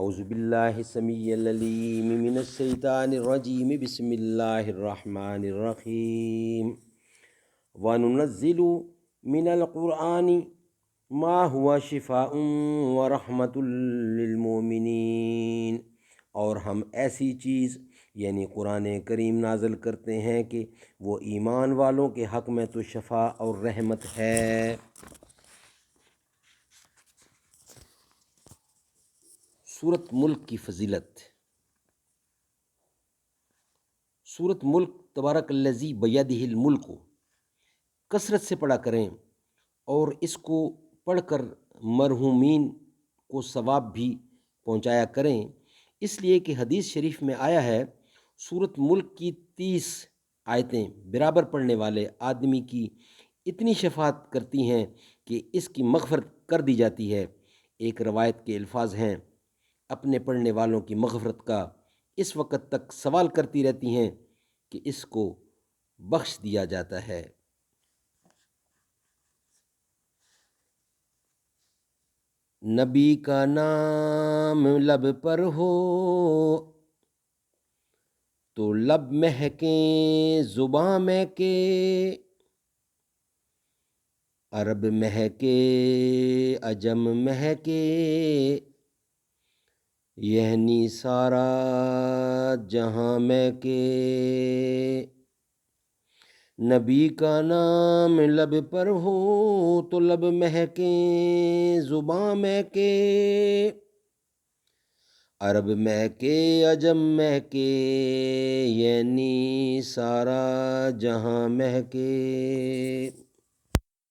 اعوذ باللہ السمیع العلیم من الشیطان الرجیم بسم اللہ الرحمن الرحیم وَنُنَزِّلُ مِنَ الْقُرْآنِ مَا هُوَ شِفَاءٌ وَرَحْمَةٌ لِّلْمُؤْمِنِينَ، اور ہم ایسی چیز یعنی قرآن کریم نازل کرتے ہیں کہ وہ ایمان والوں کے حق میں تو شفا اور رحمت ہے۔ سورۃ ملک کی فضیلت۔ سورۃ ملک تبارک الذی بیدہ الملک کثرت سے پڑھا کریں، اور اس کو پڑھ کر مرحومین کو ثواب بھی پہنچایا کریں، اس لیے کہ حدیث شریف میں آیا ہے سورۃ ملک کی 30 آیتیں برابر پڑھنے والے آدمی کی اتنی شفاعت کرتی ہیں کہ اس کی مغفرت کر دی جاتی ہے۔ ایک روایت کے الفاظ ہیں، اپنے پڑھنے والوں کی مغفرت کا اس وقت تک سوال کرتی رہتی ہیں کہ اس کو بخش دیا جاتا ہے۔ نبی کا نام لب پر ہو تو لب مہکیں، زباں مہکے، عرب مہکے، عجم مہکے، یعنی سارا جہاں مہکے۔ نبی کا نام لب پر ہو تو لب مہکیں، زباں مہکے، عرب مہکے، عجم مہکے، یعنی سارا جہاں مہکے۔